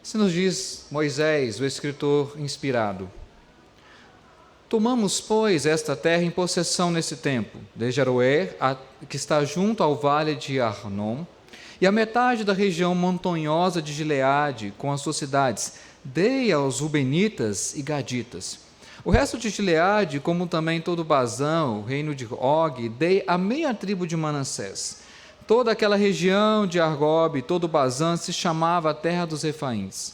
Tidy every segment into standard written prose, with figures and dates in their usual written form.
Se nos diz Moisés, o escritor inspirado: tomamos, pois, esta terra em possessão nesse tempo, desde Aroer, que está junto ao vale de Arnon, e a metade da região montanhosa de Gileade, com as suas cidades, dei aos Rubenitas e Gaditas. O resto de Gileade, como também todo Bazã, o reino de Og, dei a meia tribo de Manassés. Toda aquela região de Argob, todo Bazã, se chamava a terra dos Refaíns.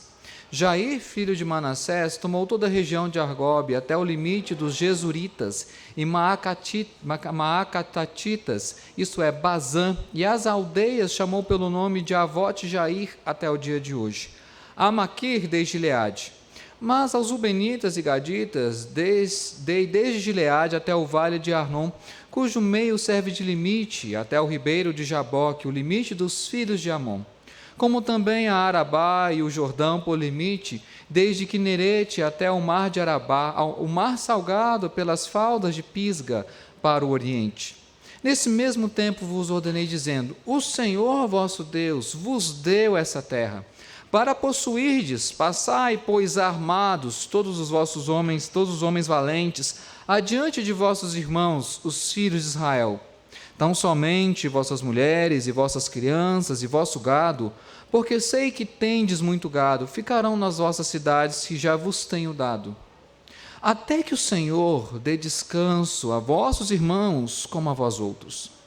Jair, filho de Manassés, tomou toda a região de Argob, até o limite dos Gesuritas e Maacatatitas, isto é, Bazã, e as aldeias chamou pelo nome de Avote Jair até o dia de hoje. A Maquir desde Gileade. Mas aos Rubenitas e Gaditas dei desde Gileade até o vale de Arnon, cujo meio serve de limite, até o ribeiro de Jaboque, o limite dos filhos de Amon. Como também a Arabá e o Jordão por limite, desde Quinerete até o mar de Arabá, o mar salgado pelas faldas de Pisga para o oriente. Nesse mesmo tempo vos ordenei, dizendo: o Senhor vosso Deus vos deu essa terra. Para possuirdes, passai, pois, armados, todos os homens valentes, adiante de vossos irmãos, os filhos de Israel. Tão somente vossas mulheres e vossas crianças e vosso gado, porque sei que tendes muito gado, ficarão nas vossas cidades que já vos tenho dado. Até que o Senhor dê descanso a vossos irmãos como a vós outros,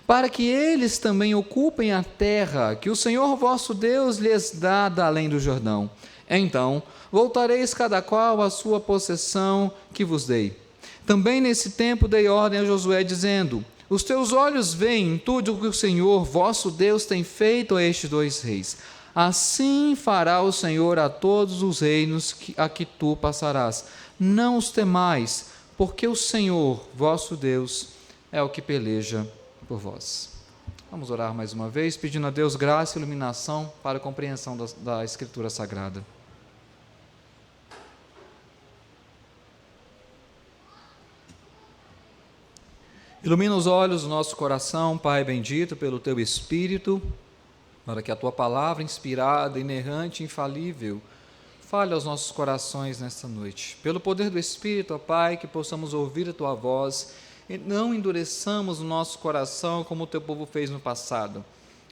para que eles também ocupem a terra que o Senhor vosso Deus lhes dá da além do Jordão. Então voltareis cada qual à sua possessão que vos dei. Também nesse tempo dei ordem a Josué, dizendo: os teus olhos veem tudo o que o Senhor vosso Deus tem feito a estes dois reis. Assim fará o Senhor a todos os reinos a que tu passarás. Não os temais, porque o Senhor vosso Deus é o que peleja por vós. Vamos orar mais uma vez, pedindo a Deus graça e iluminação para a compreensão da Escritura Sagrada. Ilumina os olhos do nosso coração, Pai bendito, pelo Teu Espírito, para que a Tua palavra inspirada, inerrante, infalível, fale aos nossos corações nesta noite. Pelo poder do Espírito, ó Pai, que possamos ouvir a Tua voz e não endureçamos o nosso coração como o Teu povo fez no passado,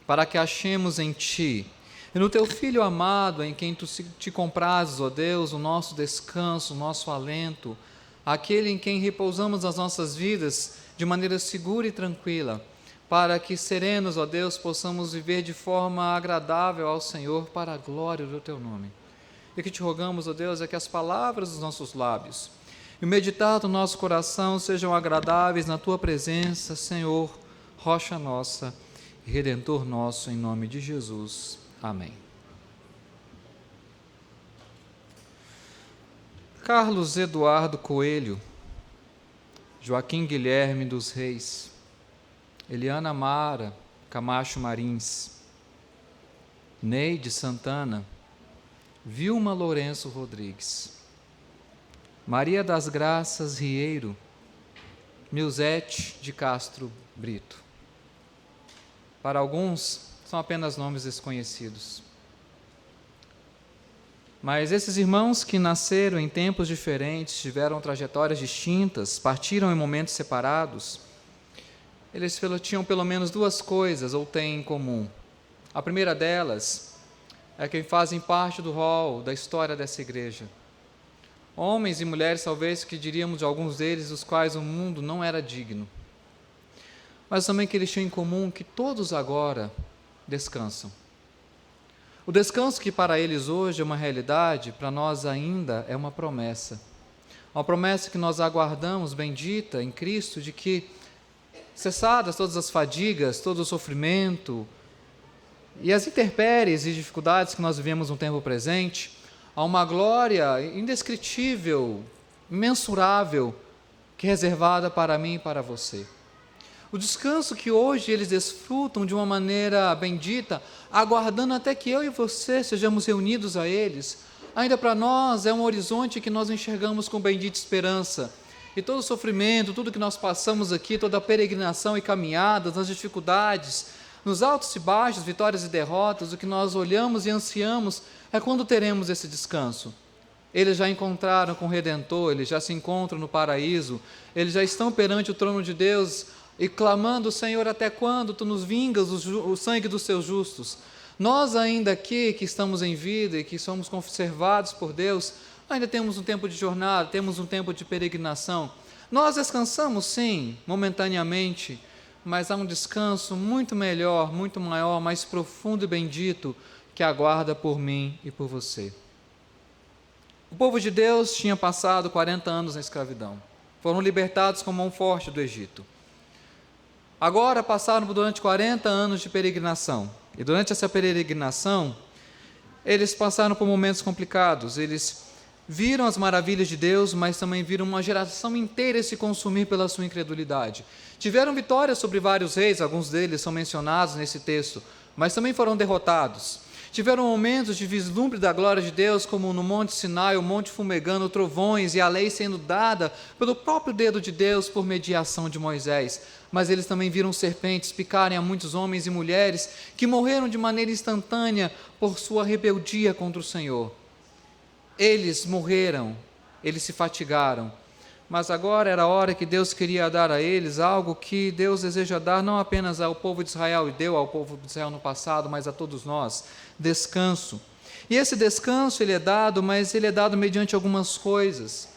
para que achemos em Ti e no Teu Filho amado, em quem Tu te comprazes, ó Deus, o nosso descanso, o nosso alento, aquele em quem repousamos as nossas vidas de maneira segura e tranquila, para que serenos, ó Deus, possamos viver de forma agradável ao Senhor para a glória do Teu nome. E que te rogamos, ó Deus, é que as palavras dos nossos lábios e o meditar do nosso coração sejam agradáveis na Tua presença, Senhor, rocha nossa e Redentor nosso, em nome de Jesus. Amém. Carlos Eduardo Coelho, Joaquim Guilherme dos Reis, Eliana Mara Camacho Marins, Neide Santana, Vilma Lourenço Rodrigues, Maria das Graças Rieiro, Milzete de Castro Brito. Para alguns, são apenas nomes desconhecidos. Mas esses irmãos que nasceram em tempos diferentes, tiveram trajetórias distintas, partiram em momentos separados, eles tinham pelo menos duas coisas, ou têm em comum. A primeira delas é que fazem parte do rol da história dessa igreja. Homens e mulheres, talvez, que diríamos de alguns deles, dos quais o mundo não era digno. Mas também que eles tinham em comum que todos agora descansam. O descanso que para eles hoje é uma realidade, para nós ainda é uma promessa. Uma promessa que nós aguardamos, bendita, em Cristo, de que, cessadas todas as fadigas, todo o sofrimento e as intempéries e dificuldades que nós vivemos no tempo presente, há uma glória indescritível, imensurável, que é reservada para mim e para você. O descanso que hoje eles desfrutam de uma maneira bendita, aguardando até que eu e você sejamos reunidos a eles, ainda para nós é um horizonte que nós enxergamos com bendita esperança. E todo o sofrimento, tudo que nós passamos aqui, toda a peregrinação e caminhadas, as dificuldades, Nos altos e baixos, vitórias e derrotas, o que nós olhamos e ansiamos é quando teremos esse descanso. Eles já encontraram com o Redentor, eles já se encontram no paraíso, eles já estão perante o trono de Deus e clamando: Senhor, até quando tu nos vingas o sangue dos teus justos? Nós ainda aqui, que estamos em vida e que somos conservados por Deus, ainda temos um tempo de jornada, temos um tempo de peregrinação. Nós descansamos sim, momentaneamente, mas há um descanso muito melhor, muito maior, mais profundo e bendito, que aguarda por mim e por você. O povo de Deus tinha passado 40 anos na escravidão. Foram libertados com mão forte do Egito. Agora passaram durante 40 anos de peregrinação. E durante essa peregrinação, eles passaram por momentos complicados. Eles viram as maravilhas de Deus, mas também viram uma geração inteira se consumir pela sua incredulidade. Tiveram vitórias sobre vários reis, alguns deles são mencionados nesse texto, mas também foram derrotados. Tiveram momentos de vislumbre da glória de Deus, como no Monte Sinai, o Monte fumegando, trovões e a lei sendo dada pelo próprio dedo de Deus por mediação de Moisés. Mas eles também viram serpentes picarem a muitos homens e mulheres que morreram de maneira instantânea por sua rebeldia contra o Senhor. Eles morreram, eles se fatigaram, mas agora era a hora que Deus queria dar a eles algo que Deus deseja dar não apenas ao povo de Israel, e deu ao povo de Israel no passado, mas a todos nós: descanso. E esse descanso ele é dado, mas ele é dado mediante algumas coisas.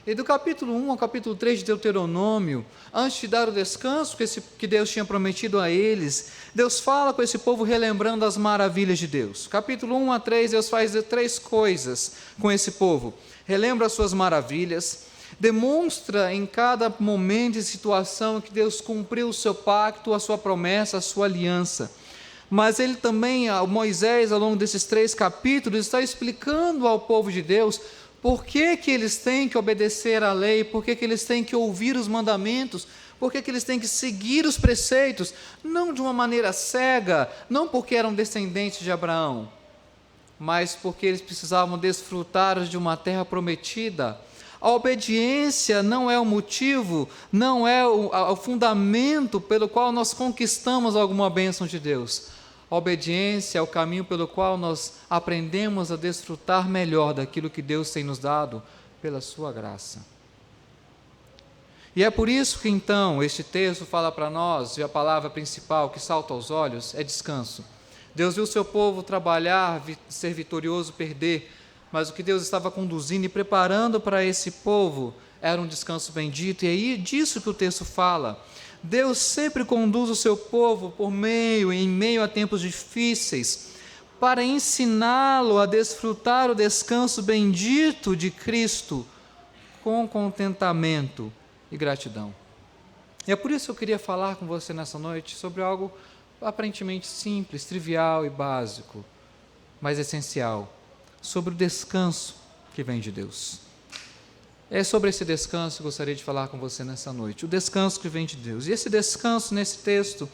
E do capítulo 1 ao capítulo 3 de Deuteronômio, antes de dar o descanso que Deus tinha prometido a eles, Deus fala com esse povo relembrando as maravilhas de Deus. Capítulo 1 a 3, Deus faz 3 coisas com esse povo. Relembra as suas maravilhas, demonstra em cada momento e situação que Deus cumpriu o seu pacto, a sua promessa, a sua aliança. Mas ele também, Moisés, ao longo desses 3 capítulos, está explicando ao povo de Deus por que eles têm que obedecer à lei, por que eles têm que ouvir os mandamentos, por que eles têm que seguir os preceitos, não de uma maneira cega, não porque eram descendentes de Abraão, mas porque eles precisavam desfrutar de uma terra prometida. A obediência não é o motivo, não é o fundamento pelo qual nós conquistamos alguma bênção de Deus. A obediência é o caminho pelo qual nós aprendemos a desfrutar melhor daquilo que Deus tem nos dado pela sua graça. E é por isso que então este texto fala para nós, e a palavra principal que salta aos olhos é descanso. Deus viu o seu povo trabalhar, ser vitorioso, perder, mas o que Deus estava conduzindo e preparando para esse povo era um descanso bendito, e é disso que o texto fala. Deus sempre conduz o seu povo em meio a tempos difíceis, para ensiná-lo a desfrutar o descanso bendito de Cristo com contentamento e gratidão. E é por isso que eu queria falar com você nessa noite sobre algo aparentemente simples, trivial e básico, mas essencial, sobre o descanso que vem de Deus. É sobre esse descanso que eu gostaria de falar com você nessa noite, o descanso que vem de Deus. E esse descanso, nesse texto,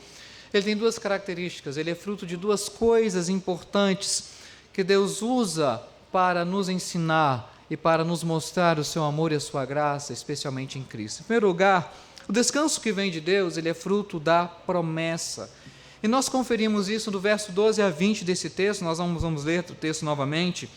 ele tem 2 características, ele é fruto de 2 coisas importantes que Deus usa para nos ensinar e para nos mostrar o seu amor e a sua graça, especialmente em Cristo. Em primeiro lugar, o descanso que vem de Deus, ele é fruto da promessa. E nós conferimos isso do verso 12 a 20 desse texto, nós vamos ler o texto novamente,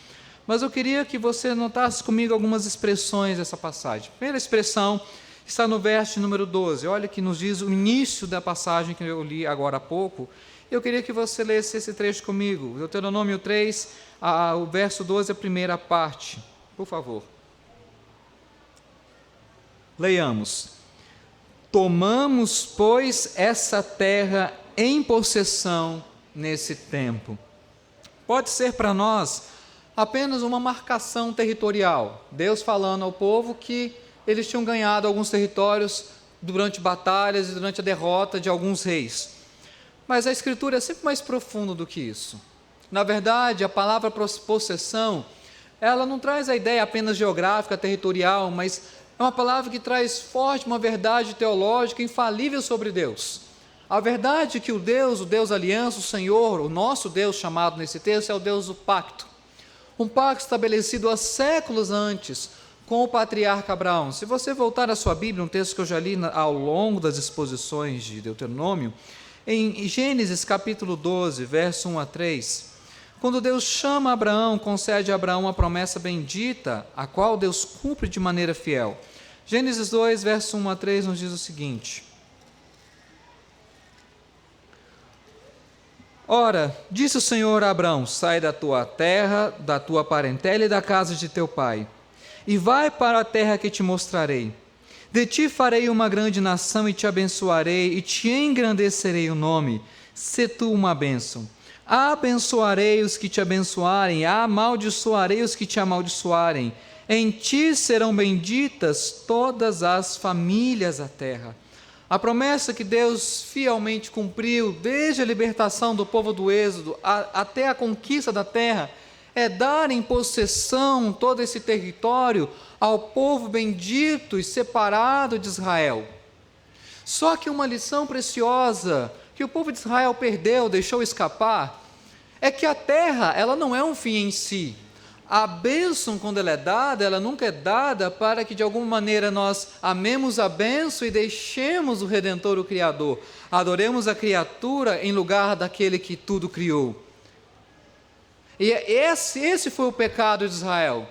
mas eu queria que você notasse comigo algumas expressões dessa passagem. A primeira expressão está no verso número 12, olha que nos diz o início da passagem que eu li agora há pouco. Eu queria que você lesse esse trecho comigo, Deuteronômio 3, o verso 12, a primeira parte, por favor. Leiamos. Tomamos, pois, essa terra em possessão nesse tempo. Pode ser para nós apenas uma marcação territorial, Deus falando ao povo que eles tinham ganhado alguns territórios durante batalhas e durante a derrota de alguns reis. Mas a Escritura é sempre mais profunda do que isso. Na verdade, a palavra possessão, ela não traz a ideia apenas geográfica, territorial, mas é uma palavra que traz forte uma verdade teológica infalível sobre Deus. A verdade é que o Deus aliança, o Senhor, o nosso Deus chamado nesse texto, é o Deus do pacto. Um pacto estabelecido há séculos antes com o patriarca Abraão. Se você voltar à sua Bíblia, um texto que eu já li ao longo das exposições de Deuteronômio, Em Gênesis capítulo 12, verso 1 a 3, quando Deus chama Abraão, concede a Abraão a promessa bendita, a qual Deus cumpre de maneira fiel. Gênesis 2, verso 1 a 3 nos diz o seguinte: Ora, disse o Senhor a Abraão: sai da tua terra, da tua parentela e da casa de teu pai, e vai para a terra que te mostrarei. De ti farei uma grande nação e te abençoarei e te engrandecerei o nome. Se tu uma bênção. Abençoarei os que te abençoarem, amaldiçoarei os que te amaldiçoarem. Em ti serão benditas todas as famílias da terra. A promessa que Deus fielmente cumpriu desde a libertação do povo do Êxodo até a conquista da terra é dar em possessão todo esse território ao povo bendito e separado de Israel. Só que uma lição preciosa que o povo de Israel perdeu, deixou escapar, é que a terra, ela não é um fim em si. A bênção, quando ela é dada, ela nunca é dada para que de alguma maneira nós amemos a bênção e deixemos o Redentor, o Criador. Adoremos a criatura em lugar daquele que tudo criou. E esse foi o pecado de Israel.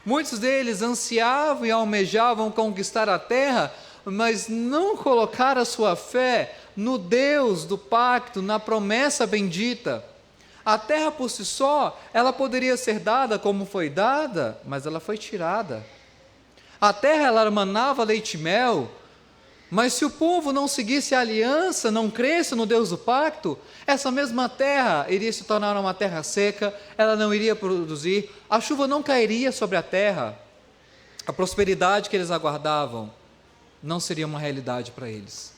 Muitos deles ansiavam e almejavam conquistar a terra, mas não colocaram a sua fé no Deus do pacto, na promessa bendita. A terra por si só, ela poderia ser dada como foi dada, mas ela foi tirada. A terra, ela manava leite e mel, mas se o povo não seguisse a aliança, não cresce no Deus do pacto, essa mesma terra iria se tornar uma terra seca, ela não iria produzir, a chuva não cairia sobre a terra, a prosperidade que eles aguardavam não seria uma realidade para eles.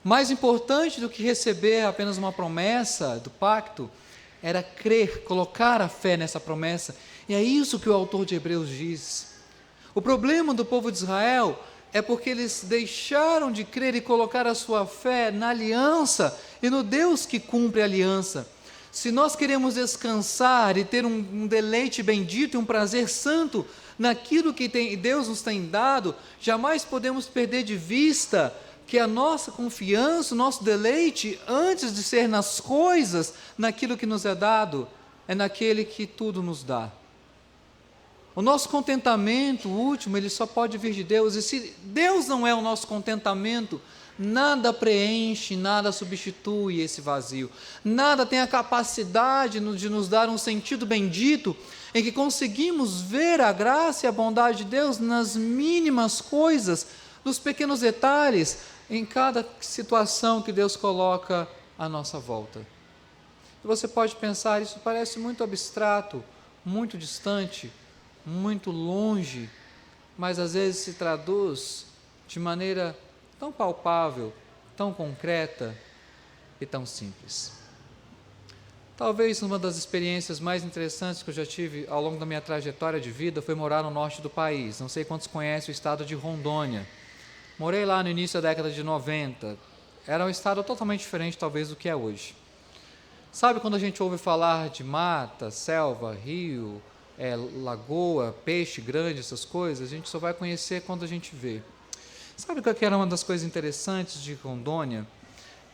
Mais importante do que receber apenas uma promessa do pacto, era crer, colocar a fé nessa promessa, e é isso que o autor de Hebreus diz. O problema do povo de Israel é porque eles deixaram de crer e colocar a sua fé na aliança e no Deus que cumpre a aliança. Se nós queremos descansar e ter um deleite bendito e um prazer santo naquilo que Deus nos tem dado, jamais podemos perder de vista que a nossa confiança, o nosso deleite, antes de ser nas coisas, naquilo que nos é dado, é naquele que tudo nos dá. O nosso contentamento último, ele só pode vir de Deus, e se Deus não é o nosso contentamento, nada preenche, nada substitui esse vazio, nada tem a capacidade de nos dar um sentido bendito, em que conseguimos ver a graça e a bondade de Deus nas mínimas coisas, nos pequenos detalhes, em cada situação que Deus coloca à nossa volta. E você pode pensar, isso parece muito abstrato, muito distante, muito longe, mas às vezes se traduz de maneira tão palpável, tão concreta e tão simples. Talvez uma das experiências mais interessantes que eu já tive ao longo da minha trajetória de vida foi morar no norte do país. Não sei quantos conhecem o estado de Rondônia. Morei lá no início da década de 90. Era um estado totalmente diferente, talvez, do que é hoje. Sabe quando a gente ouve falar de mata, selva, rio, lagoa, peixe grande, essas coisas, a gente só vai conhecer quando a gente vê. Sabe o que era uma das coisas interessantes de Rondônia?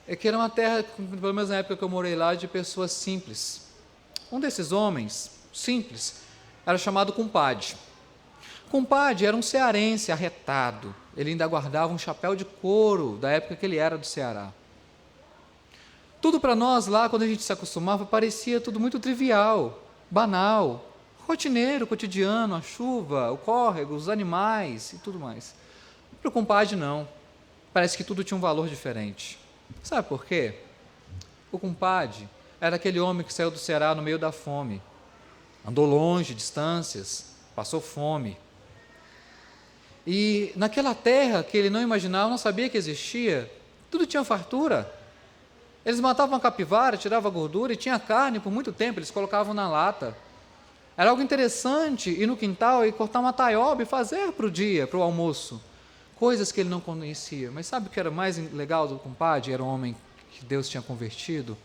É que era uma terra, pelo menos na época que eu morei lá, de pessoas simples. Um desses homens, simples, era chamado Compadre. Compadre era um cearense arretado, ele ainda guardava um chapéu de couro da época que ele era do Ceará. Tudo para nós lá, quando a gente se acostumava, parecia tudo muito trivial, banal, rotineiro, cotidiano, a chuva, o córrego, os animais e tudo mais. Para o compadre não, parece que tudo tinha um valor diferente. Sabe por quê? O compadre era aquele homem que saiu do Ceará no meio da fome, andou longe, distâncias, passou fome. E naquela terra que ele não imaginava, não sabia que existia, tudo tinha fartura. Eles matavam a capivara, tiravam a gordura e tinha carne por muito tempo, eles colocavam na lata. Era algo interessante ir no quintal e cortar uma taioba e fazer para o dia, para o almoço. Coisas que ele não conhecia. Mas sabe o que era mais legal do compadre? Era um homem que Deus tinha convertido.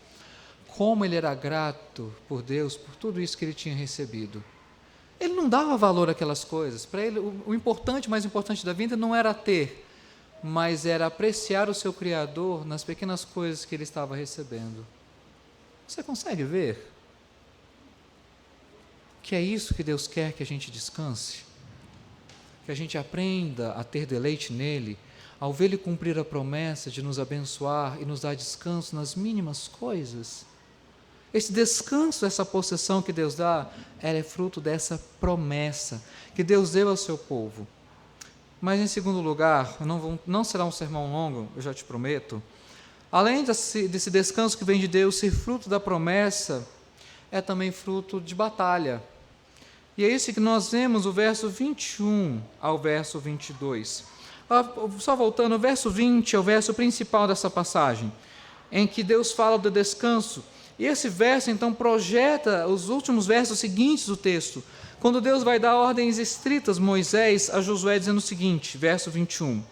Como ele era grato por Deus, por tudo isso que ele tinha recebido. Ele não dava valor àquelas coisas. Para ele, o importante, mais importante da vida não era ter, mas era apreciar o seu Criador nas pequenas coisas que ele estava recebendo. Você consegue ver que é isso que Deus quer que a gente descanse? Que a gente aprenda a ter deleite nele, ao vê-lo cumprir a promessa de nos abençoar e nos dar descanso nas mínimas coisas. Esse descanso, essa possessão que Deus dá, ela é fruto dessa promessa que Deus deu ao seu povo. Mas, em segundo lugar, não será um sermão longo, eu já te prometo. Além desse descanso que vem de Deus ser fruto da promessa, é também fruto de batalha. E é isso que nós vemos o verso 21 ao verso 22. Só voltando, o verso 20 é o verso principal dessa passagem, em que Deus fala do descanso. E esse verso, então, projeta os últimos versos seguintes do texto, quando Deus vai dar ordens estritas, Moisés, a Josué, dizendo o seguinte, verso 21.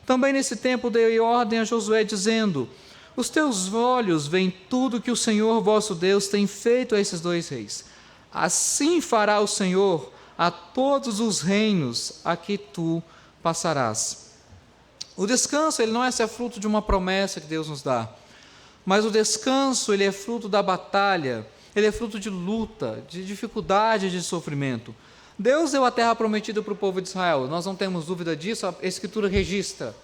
Também nesse tempo dei ordem a Josué, dizendo: os teus olhos veem tudo que o Senhor vosso Deus tem feito a esses dois reis. Assim fará o Senhor a todos os reinos a que tu passarás. O descanso, ele não é só fruto de uma promessa que Deus nos dá, mas o descanso, ele é fruto da batalha, ele é fruto de luta, de dificuldade, de sofrimento. Deus deu a terra prometida para o povo de Israel, nós não temos dúvida disso, a Escritura registra.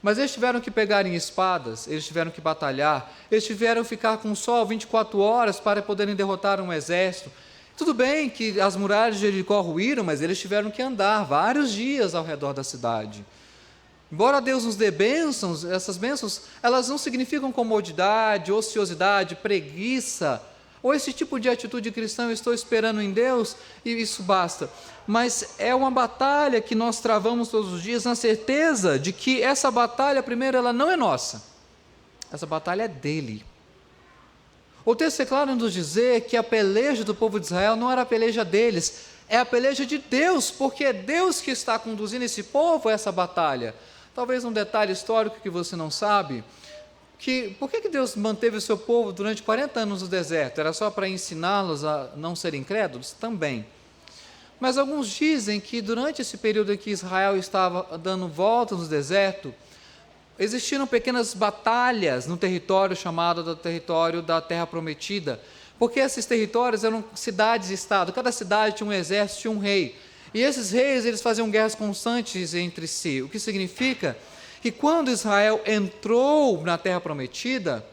Mas eles tiveram que pegar em espadas, eles tiveram que batalhar, eles tiveram que ficar com o sol 24 horas para poderem derrotar um exército. Tudo bem que as muralhas de Jericó ruíram, mas eles tiveram que andar vários dias ao redor da cidade. Embora Deus nos dê bênçãos, essas bênçãos, elas não significam comodidade, ociosidade, preguiça, ou esse tipo de atitude cristã, eu estou esperando em Deus e isso basta. Mas é uma batalha que nós travamos todos os dias, na certeza de que essa batalha, primeiro, ela não é nossa. Essa batalha é dele. O texto é claro em nos dizer que a peleja do povo de Israel não era a peleja deles, é a peleja de Deus, porque é Deus que está conduzindo esse povo a essa batalha. Talvez um detalhe histórico que você não sabe, por que Deus manteve o seu povo durante 40 anos no deserto? Era só para ensiná-los a não serem incrédulos? Também. Mas alguns dizem que durante esse período em que Israel estava dando voltas no deserto, existiram pequenas batalhas no território chamado do território da Terra Prometida, porque esses territórios eram cidades-estado, cada cidade tinha um exército, tinha um rei, e esses reis eles faziam guerras constantes entre si, o que significa que quando Israel entrou na Terra Prometida,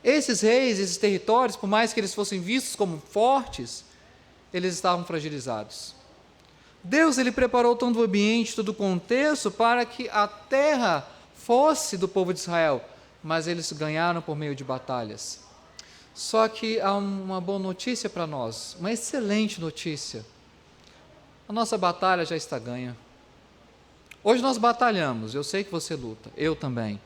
esses reis, esses territórios, por mais que eles fossem vistos como fortes, eles estavam fragilizados. Deus ele preparou todo o ambiente, todo o contexto para que a terra fosse do povo de Israel, mas eles ganharam por meio de batalhas. Só que há uma boa notícia para nós, uma excelente notícia. A nossa batalha já está ganha. Hoje nós batalhamos, eu sei que você luta, eu também.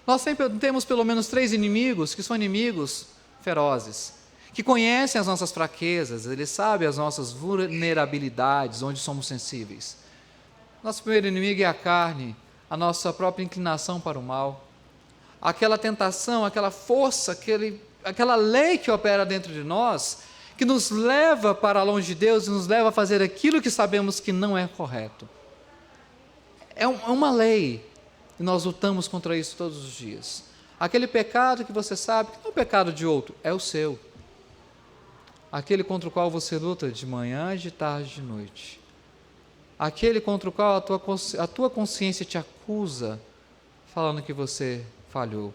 Nós sempre temos pelo menos 3 inimigos que são inimigos ferozes, que conhecem as nossas fraquezas, eles sabem as nossas vulnerabilidades, onde somos sensíveis. Nosso primeiro inimigo é a carne, a nossa própria inclinação para o mal, aquela tentação, aquela força, aquela lei que opera dentro de nós, que nos leva para longe de Deus e nos leva a fazer aquilo que sabemos que não é correto. É uma lei, e nós lutamos contra isso todos os dias. Aquele pecado que você sabe que não é o pecado de outro, é o seu. Aquele contra o qual você luta de manhã, de tarde, de noite. Aquele contra o qual a tua consciência te acusa, falando que você falhou.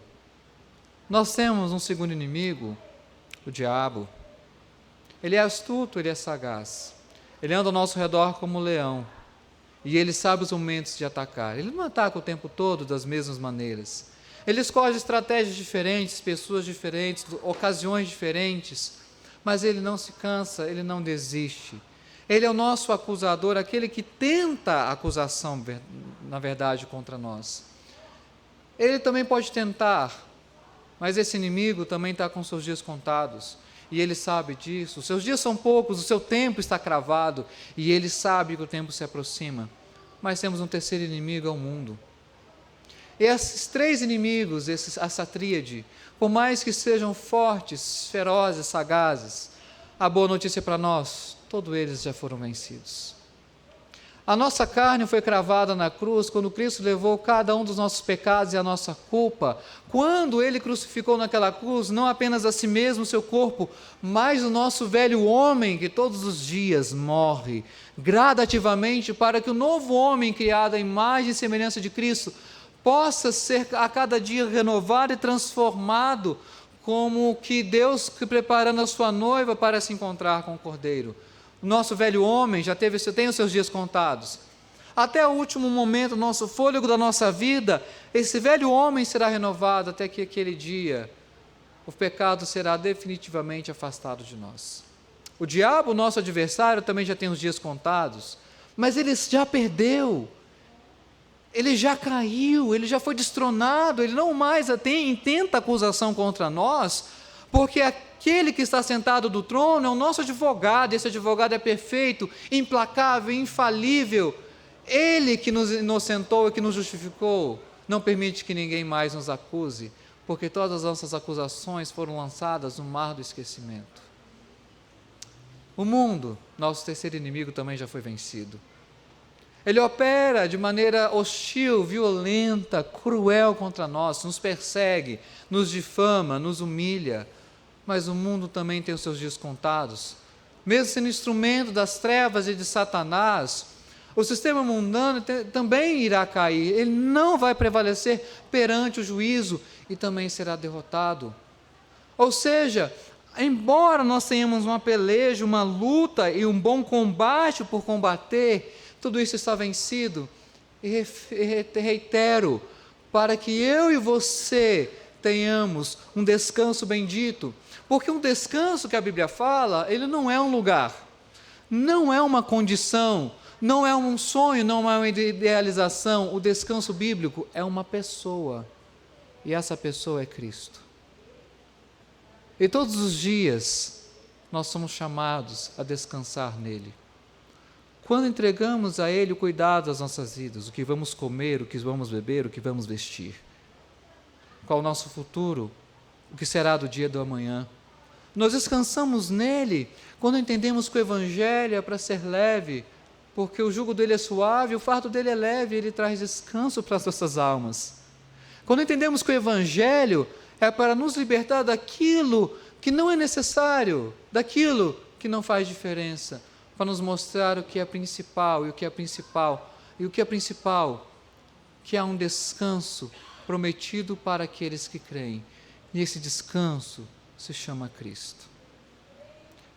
Nós temos um segundo inimigo, o diabo. Ele é astuto, ele é sagaz. Ele anda ao nosso redor como um leão. E ele sabe os momentos de atacar. Ele não ataca o tempo todo das mesmas maneiras. Ele escolhe estratégias diferentes, pessoas diferentes, ocasiões diferentes. Mas ele não se cansa, ele não desiste. Ele é o nosso acusador, aquele que tenta a acusação, na verdade, contra nós. Ele também pode tentar, mas esse inimigo também está com seus dias contados. E ele sabe disso, os seus dias são poucos, o seu tempo está cravado, e ele sabe que o tempo se aproxima. Mas temos um terceiro inimigo, é o mundo. E esses 3 inimigos, essa tríade, por mais que sejam fortes, ferozes, sagazes, a boa notícia para nós, todos eles já foram vencidos. A nossa carne foi cravada na cruz quando Cristo levou cada um dos nossos pecados e a nossa culpa. Quando Ele crucificou naquela cruz, não apenas a si mesmo, o seu corpo, mas o nosso velho homem, que todos os dias morre, gradativamente, para que o novo homem, criado à imagem e semelhança de Cristo, possa ser a cada dia renovado e transformado, como que Deus preparando a sua noiva para se encontrar com o Cordeiro. O nosso velho homem já tem os seus dias contados. Até o último momento, o nosso fôlego da nossa vida, esse velho homem será renovado até que aquele dia o pecado será definitivamente afastado de nós. O diabo, nosso adversário, também já tem os dias contados, mas ele já perdeu, ele já caiu, ele já foi destronado, ele não mais intenta acusação contra nós, porque aquele que está sentado do trono é o nosso advogado, esse advogado é perfeito, implacável, infalível. Ele que nos inocentou e que nos justificou, não permite que ninguém mais nos acuse, porque todas as nossas acusações foram lançadas no mar do esquecimento. O mundo, nosso terceiro inimigo, também já foi vencido. Ele opera de maneira hostil, violenta, cruel contra nós, nos persegue, nos difama, nos humilha, mas o mundo também tem os seus dias contados. Mesmo sendo instrumento das trevas e de Satanás, o sistema mundano também irá cair, ele não vai prevalecer perante o juízo e também será derrotado. Ou seja, embora nós tenhamos uma peleja, uma luta e um bom combate por combater, tudo isso está vencido. E reitero, para que eu e você tenhamos um descanso bendito, porque um descanso que a Bíblia fala, ele não é um lugar, não é uma condição, não é um sonho, não é uma idealização. O descanso bíblico é uma pessoa, e essa pessoa é Cristo. E todos os dias nós somos chamados a descansar nele. Quando entregamos a Ele o cuidado das nossas vidas, o que vamos comer, o que vamos beber, o que vamos vestir, qual o nosso futuro, o que será do dia do amanhã, nós descansamos nele quando entendemos que o Evangelho é para ser leve, porque o jugo dele é suave, o fardo dele é leve, ele traz descanso para as nossas almas. Quando entendemos que o Evangelho é para nos libertar daquilo que não é necessário, daquilo que não faz diferença, para nos mostrar o que é principal, e o que é principal, e o que é principal, que há um descanso prometido para aqueles que creem, e esse descanso se chama Cristo.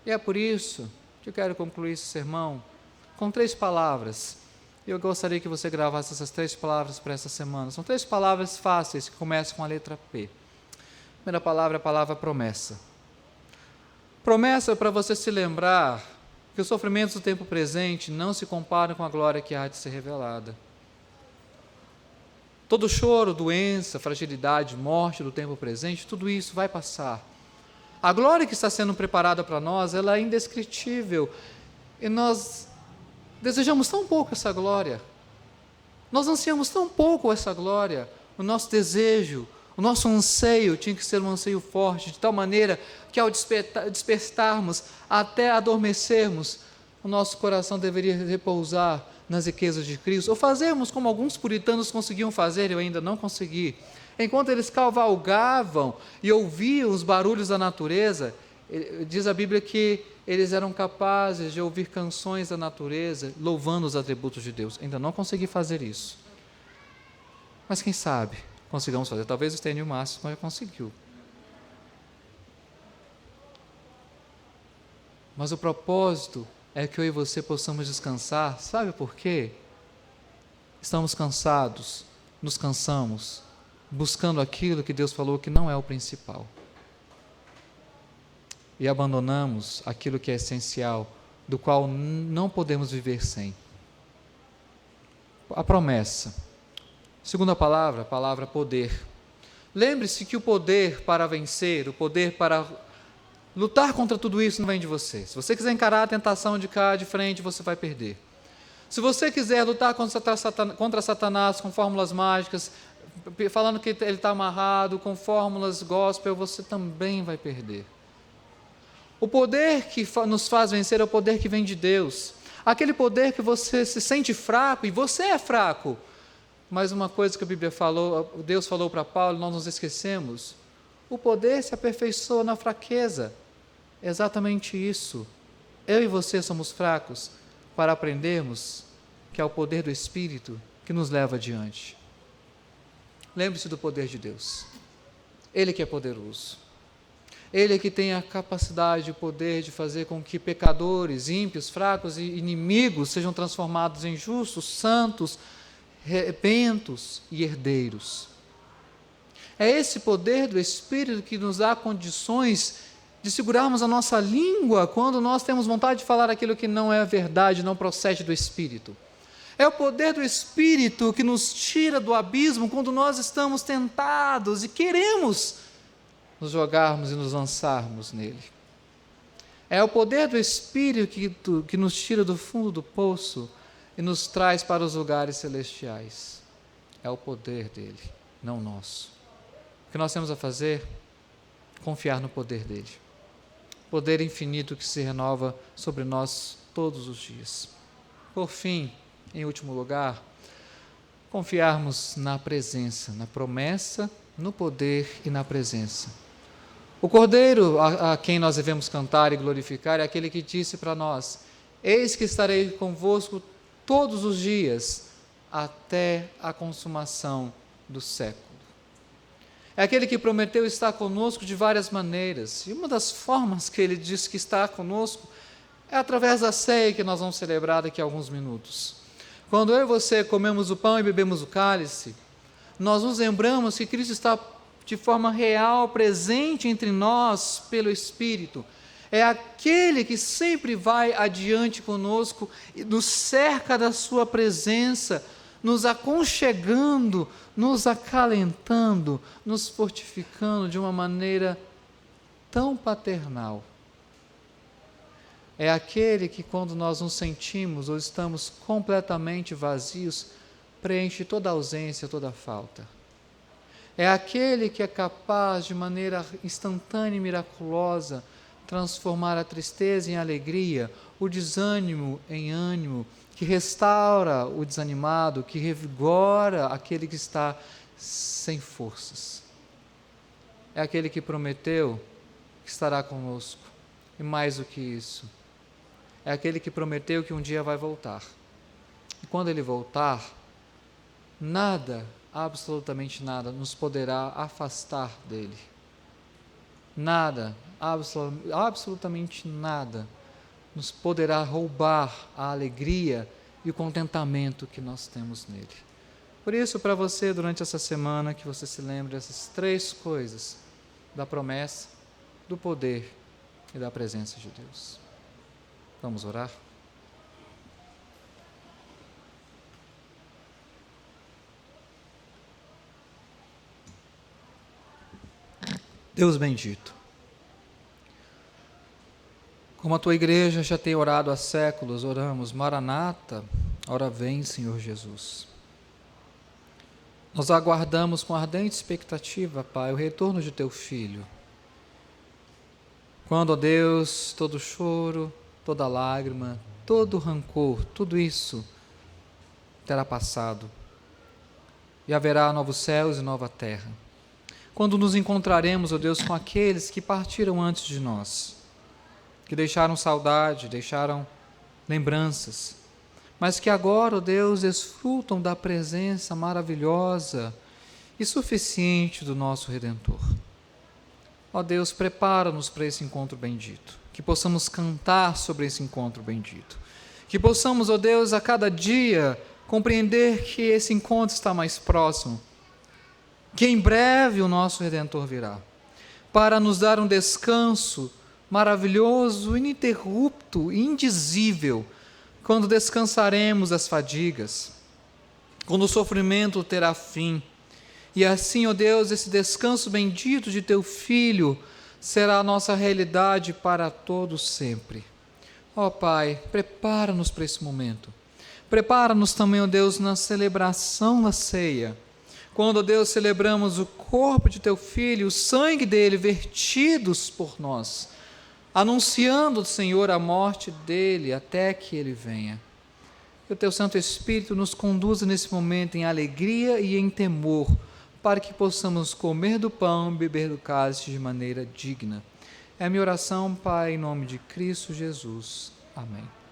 E é por isso que eu quero concluir esse sermão com 3 palavras. Eu gostaria que você gravasse essas 3 palavras para essa semana. São 3 palavras fáceis que começam com a letra P. A primeira palavra é a palavra promessa. Promessa para você se lembrar que os sofrimentos do tempo presente não se comparam com a glória que há de ser revelada. Todo choro, doença, fragilidade, morte do tempo presente, tudo isso vai passar. A glória que está sendo preparada para nós, ela é indescritível. E nós desejamos tão pouco essa glória. Nós ansiamos tão pouco essa glória. O nosso desejo, o nosso anseio tinha que ser um anseio forte, de tal maneira que ao despertarmos, até adormecermos, o nosso coração deveria repousar nas riquezas de Cristo, ou fazermos como alguns puritanos conseguiam fazer, eu ainda não consegui. Enquanto eles cavalgavam e ouviam os barulhos da natureza, diz a Bíblia que eles eram capazes de ouvir canções da natureza, louvando os atributos de Deus. Ainda não consegui fazer isso. Mas quem sabe consigamos fazer. Talvez o Estênio Márcio não conseguiu. Mas o propósito é que eu e você possamos descansar. Sabe por quê? Estamos cansados, nos cansamos, buscando aquilo que Deus falou que não é o principal. E abandonamos aquilo que é essencial, do qual não podemos viver sem. A promessa. Segunda palavra, a palavra poder. Lembre-se que o poder para vencer, o poder para lutar contra tudo isso não vem de você. Se você quiser encarar a tentação de cá de frente, você vai perder. Se você quiser lutar contra Satanás com fórmulas mágicas, falando que ele está amarrado, com fórmulas gospel, você também vai perder. O poder que nos faz vencer é o poder que vem de Deus. Aquele poder que você se sente fraco, e você é fraco. Mas uma coisa que a Bíblia falou, Deus falou para Paulo, nós nos esquecemos. O poder se aperfeiçoa na fraqueza. É exatamente isso. Eu e você somos fracos para aprendermos que é o poder do Espírito que nos leva adiante. Lembre-se do poder de Deus. Ele que é poderoso. Ele que tem a capacidade, o poder de fazer com que pecadores, ímpios, fracos e inimigos sejam transformados em justos, santos, rebentos e herdeiros. É esse poder do Espírito que nos dá condições de segurarmos a nossa língua quando nós temos vontade de falar aquilo que não é verdade, não procede do Espírito. É o poder do Espírito que nos tira do abismo quando nós estamos tentados e queremos nos jogarmos e nos lançarmos nele. É o poder do Espírito que nos tira do fundo do poço e nos traz para os lugares celestiais. É o poder dele, não nosso. O que nós temos a fazer? Confiar no poder dele. Poder infinito que se renova sobre nós todos os dias. Por fim, em último lugar, confiarmos na presença, na promessa, no poder e na presença. O Cordeiro a quem nós devemos cantar e glorificar é aquele que disse para nós: eis que estarei convosco todos os dias, até a consumação do século. É aquele que prometeu estar conosco de várias maneiras, e uma das formas que ele disse que está conosco é através da ceia que nós vamos celebrar daqui a alguns minutos. Quando eu e você comemos o pão e bebemos o cálice, nós nos lembramos que Cristo está de forma real, presente entre nós pelo Espírito. É aquele que sempre vai adiante conosco e nos cerca da sua presença, nos aconchegando, nos acalentando, nos fortificando de uma maneira tão paternal. É aquele que, quando nós nos sentimos ou estamos completamente vazios, preenche toda a ausência, toda a falta. É aquele que é capaz, de maneira instantânea e miraculosa, transformar a tristeza em alegria, o desânimo em ânimo, que restaura o desanimado, que revigora aquele que está sem forças. É aquele que prometeu que estará conosco. E mais do que isso, é aquele que prometeu que um dia vai voltar. E quando ele voltar, nada, absolutamente nada, nos poderá afastar dele. Nada, absolutamente nada, nos poderá roubar a alegria e o contentamento que nós temos nele. Por isso, para você, durante essa semana, que você se lembre dessas três coisas: da promessa, do poder e da presença de Deus. Vamos orar? Deus bendito, como a tua igreja já tem orado há séculos, oramos: Maranata, ora vem, Senhor Jesus. Nós aguardamos com ardente expectativa, Pai, o retorno de teu Filho. Quando, ó Deus, todo choro, toda lágrima, todo rancor, tudo isso terá passado e haverá novos céus e nova terra. Quando nos encontraremos, ó Deus, com aqueles que partiram antes de nós, que deixaram saudade, deixaram lembranças, mas que agora, ó Deus, desfrutam da presença maravilhosa e suficiente do nosso Redentor. Ó Deus, prepara-nos para esse encontro bendito, que possamos cantar sobre esse encontro bendito, que possamos, ó Deus, a cada dia compreender que esse encontro está mais próximo, que em breve o nosso Redentor virá, para nos dar um descanso maravilhoso, ininterrupto, indizível, quando descansaremos das fadigas, quando o sofrimento terá fim. E assim, ó Deus, esse descanso bendito de teu Filho será a nossa realidade para todo sempre. Ó Pai, prepara-nos para esse momento. Prepara-nos também, ó Deus, na celebração da ceia, quando, ó Deus, celebramos o corpo de teu Filho, o sangue dele vertidos por nós, anunciando, Senhor, a morte dele até que ele venha. Que o teu Santo Espírito nos conduza nesse momento em alegria e em temor, para que possamos comer do pão e beber do cálice de maneira digna. É a minha oração, Pai, em nome de Cristo Jesus. Amém.